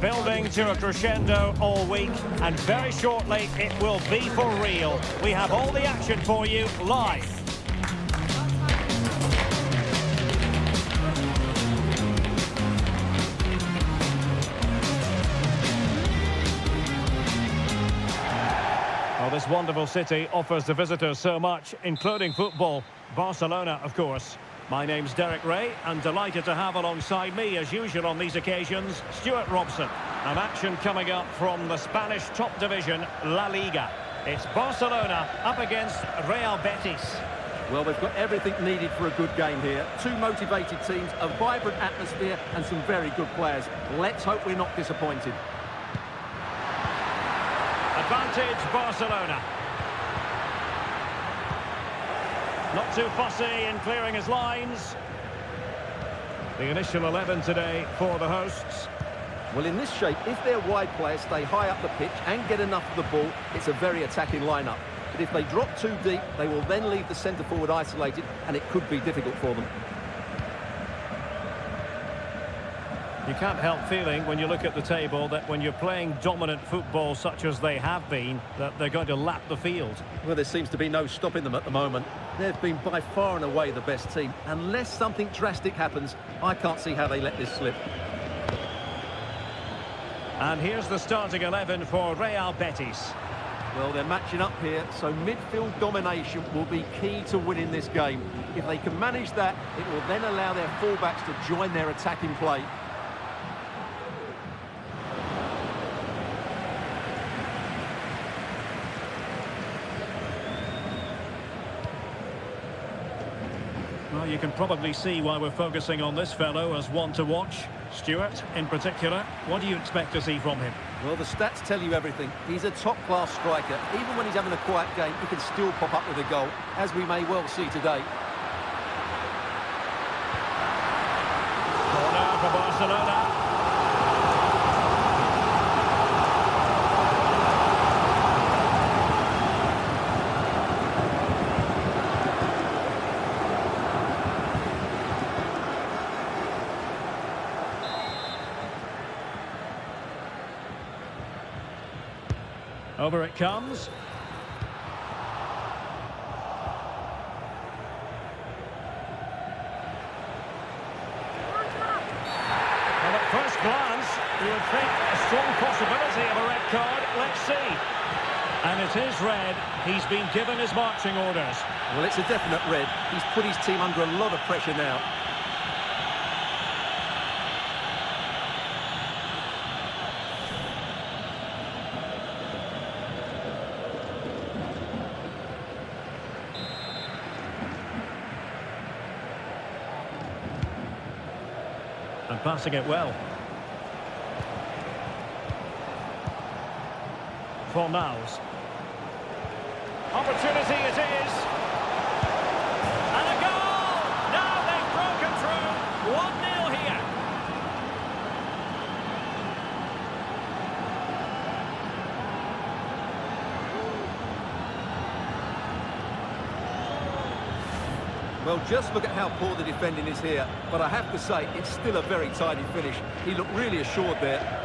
Building to a crescendo all week, and very shortly it will be for real. We have all the action for you live. Well, this wonderful city offers the visitors so much, including football. Barcelona, of course. My name's Derek Ray, and delighted to have alongside me, as usual on these occasions, Stuart Robson. And action coming up from the Spanish top division, La Liga. It's Barcelona up against Real Betis. Well, they've got everything needed for a good game here. Two motivated teams, a vibrant atmosphere, and some very good players. Let's hope we're not disappointed. Advantage Barcelona. Not too fussy in clearing his lines. The initial 11 today for the hosts. Well, in this shape, if their wide players stay high up the pitch and get enough of the ball, it's a very attacking lineup. But if they drop too deep, they will then leave the centre-forward isolated, and it could be difficult for them. You can't help feeling, when you look at the table, that when you're playing dominant football such as they have been, that they're going to lap the field. Well, there seems to be no stopping them at the moment. They've been by far and away the best team. Unless something drastic happens, I can't see how they let this slip. And here's the starting 11 for Real Betis. Well, they're matching up here, so midfield domination will be key to winning this game. If they can manage that, it will then allow their fullbacks to join their attacking play. Well, you can probably see why we're focusing on this fellow as one to watch. Stuart, in particular, what do you expect to see from him? Well, the stats tell you everything. He's a top-class striker. Even when he's having a quiet game, he can still pop up with a goal, as we may well see today. Corner for Barcelona. Over it comes. Well, at first glance, you would think a strong possibility of a red card. Let's see. And it is red. He's been given his marching orders. Well, it's a definite red. He's put his team under a lot of pressure now. And passing it well. Fornals. Opportunity it is. And a goal! Now they've broken through. 1-0 here. Well, just look at how poor the defending is here. But I have to say, it's still a very tidy finish. He looked really assured there.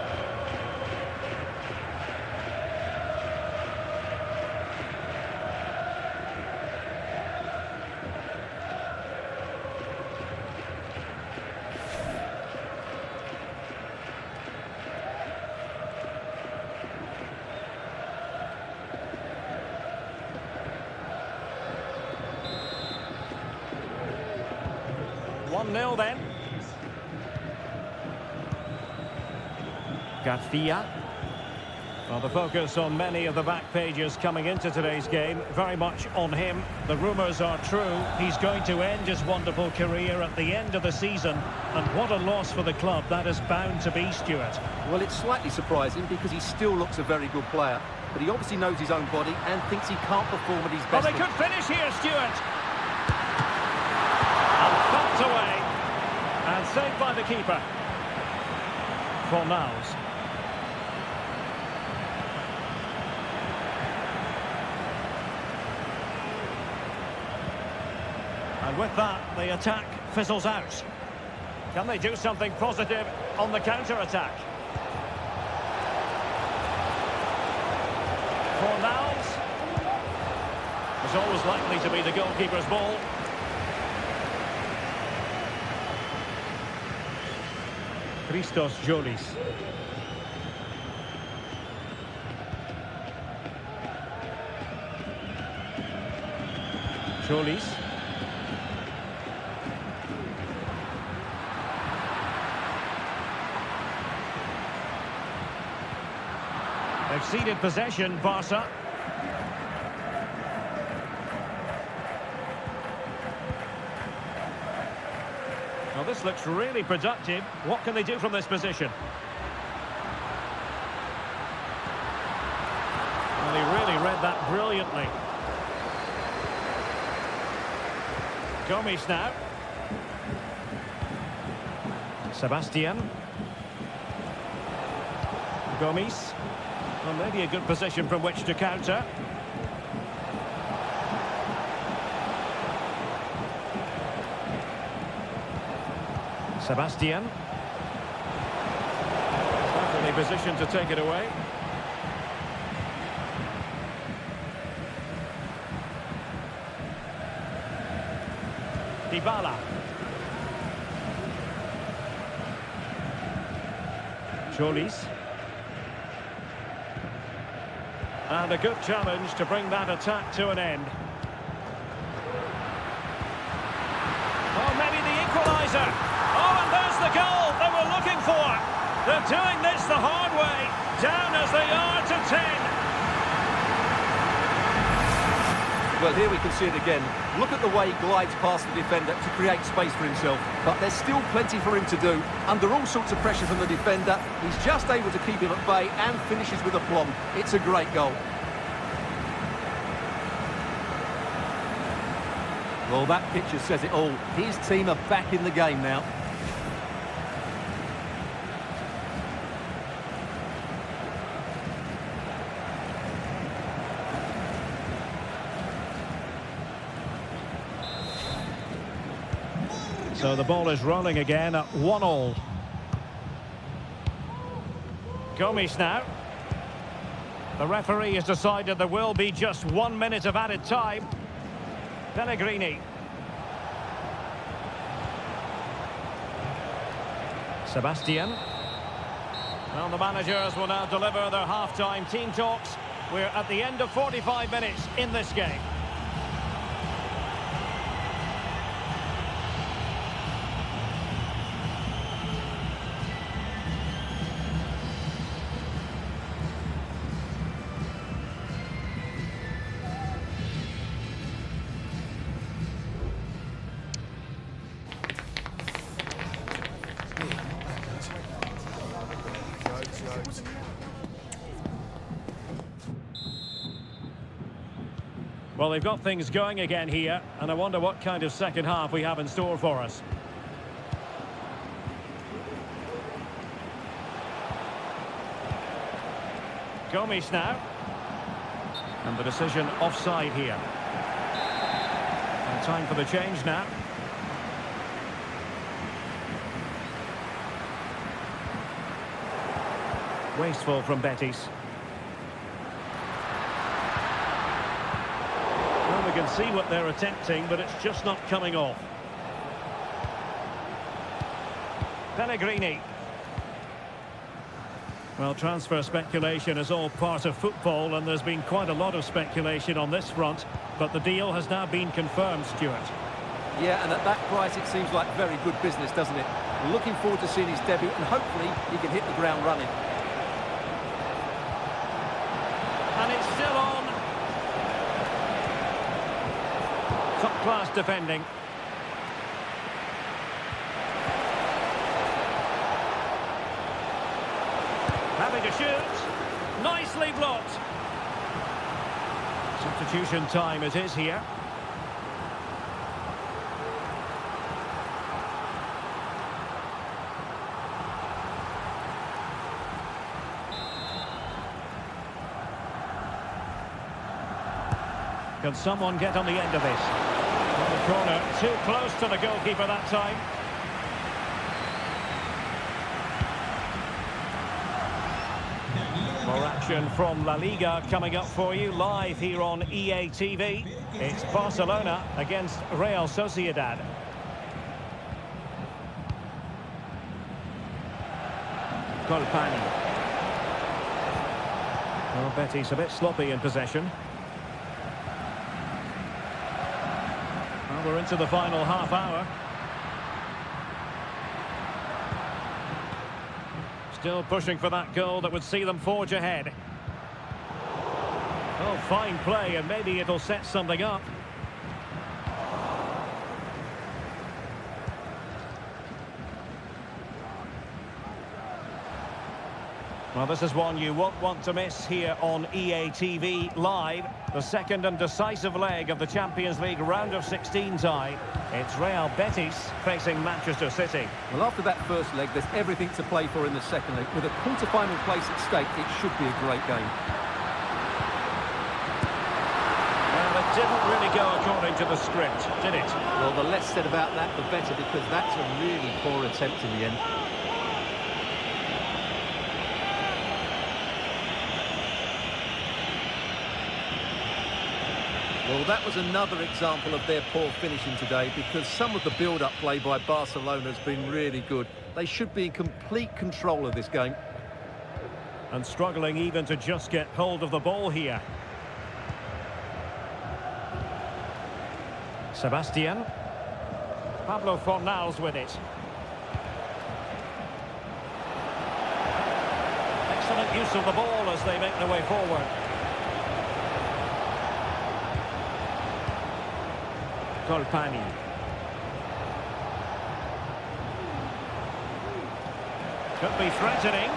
Nil then. Garcia. Well, the focus on many of the back pages coming into today's game, very much on him. The rumours are true. He's going to end his wonderful career at the end of the season. And what a loss for the club that is bound to be, Stuart. Well, it's slightly surprising because he still looks a very good player. But he obviously knows his own body and thinks he can't perform at his best. Oh, they could finish here, Stuart. And thumped away. And saved by the keeper. Fornals. And with that, the attack fizzles out. Can they do something positive on the counter-attack? Fornals. It's always likely to be the goalkeeper's ball. Christos Jolis. Jolis. They've ceded possession, Barca. Well, this looks really productive. What can they do from this position? Well, he really read that brilliantly. Gomes now. Sebastian. Gomes. Well, maybe a good position from which to counter. Sebastian. Definitely positioned to take it away. Dybala. Jolis. And a good challenge to bring that attack to an end. Oh, maybe the equaliser. Oh, and there's the goal they were looking for. They're doing this the hard way. Down as they are to 10. Well, here we can see it again. Look at the way he glides past the defender to create space for himself. But there's still plenty for him to do. Under all sorts of pressure from the defender, he's just able to keep him at bay and finishes with aplomb. It's a great goal. Well, that picture says it all. His team are back in the game now. So the ball is rolling again at 1-1. Gomes now. The referee has decided there will be just 1 minute of added time. Pellegrini. Sebastian. Well, the managers will now deliver their half-time team talks. We're at the end of 45 minutes in this game. Well, they've got things going again here, and I wonder what kind of second half we have in store for us. Gomes now. And the decision offside here. And time for the change now. Wasteful from Betis. Well, we can see what they're attempting, but it's just not coming off. Pellegrini. Well, transfer speculation is all part of football, and there's been quite a lot of speculation on this front, but the deal has now been confirmed, Stuart. Yeah, and at that price it seems like very good business, doesn't it? Looking forward to seeing his debut, and hopefully he can hit the ground running. And it's still on. Top-class defending. Having to shoot. Nicely blocked. Substitution time it is here. Can someone get on the end of this? On the corner, too close to the goalkeeper that time. More action from La Liga coming up for you live here on EA TV. It's Barcelona against Real Sociedad. Colpani. Well, Betis a bit sloppy in possession. Well, we're into the final half hour. Still pushing for that goal that would see them forge ahead. Oh, fine play, and maybe it'll set something up. Well, this is one you won't want to miss here on EA TV Live. The second and decisive leg of the Champions League round of 16 tie. It's Real Betis facing Manchester City. Well, after that first leg, there's everything to play for in the second leg. With a quarter-final place at stake, it should be a great game. Well, it didn't really go according to the script, did it? Well, the less said about that, the better, because that's a really poor attempt in the end. Well, that was another example of their poor finishing today, because some of the build-up play by Barcelona has been really good. They should be in complete control of this game. And struggling even to just get hold of the ball here. Sebastian. Pablo Fornals with it. Excellent use of the ball as they make their way forward. Colpani. Could be threatening.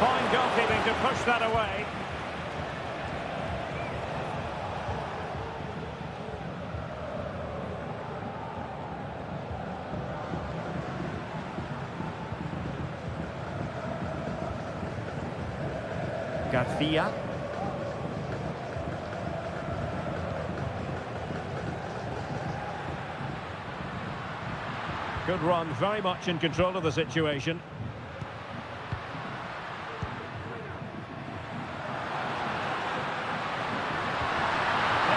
Fine goalkeeping to push that away. Garcia. Good run, very much in control of the situation. It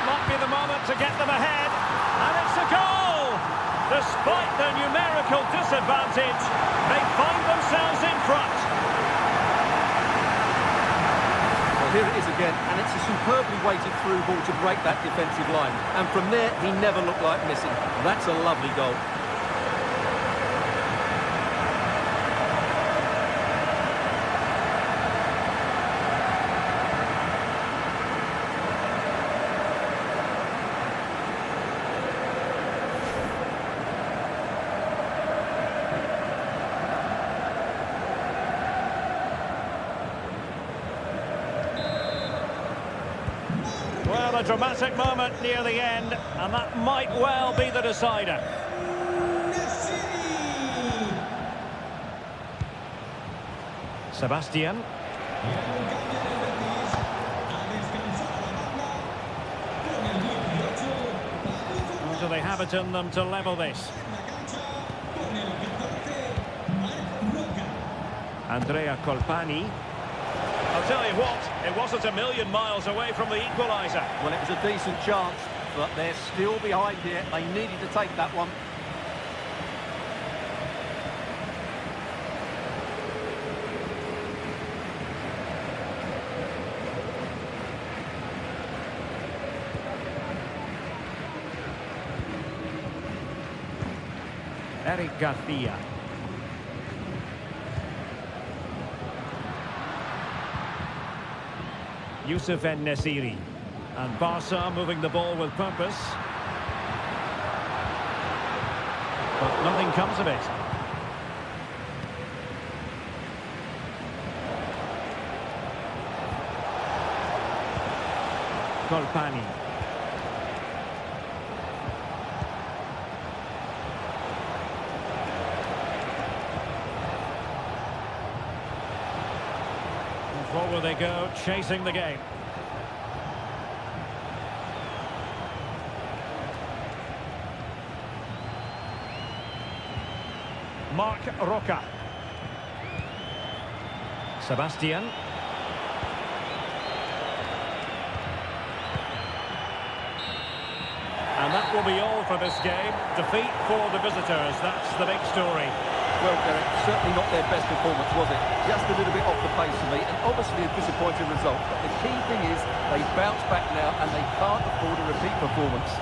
might be the moment to get them ahead, and it's a goal! Despite their numerical disadvantage, they find themselves in front. Well, here it is again, and it's a superbly weighted through ball to break that defensive line. And from there, he never looked like missing. That's a lovely goal. Well, a dramatic moment near the end, and that might well be the decider. Sebastian. Or do they have it in them to level this? Andrea Colpani. I'll tell you what, it wasn't a million miles away from the equaliser. Well, it was a decent chance, but they're still behind here. They needed to take that one. Eric Garcia. Youssef En-Nesyri. And Barca moving the ball with purpose. But nothing comes of it. Colpani. Forward they go, chasing the game. Marc Roca. Sebastian. And that will be all for this game. Defeat for the visitors, that's the big story. Well, Derek, certainly not their best performance, was it? Just a little bit off the pace for me, and obviously a disappointing result. But the key thing is they bounce back now, and they can't afford a repeat performance.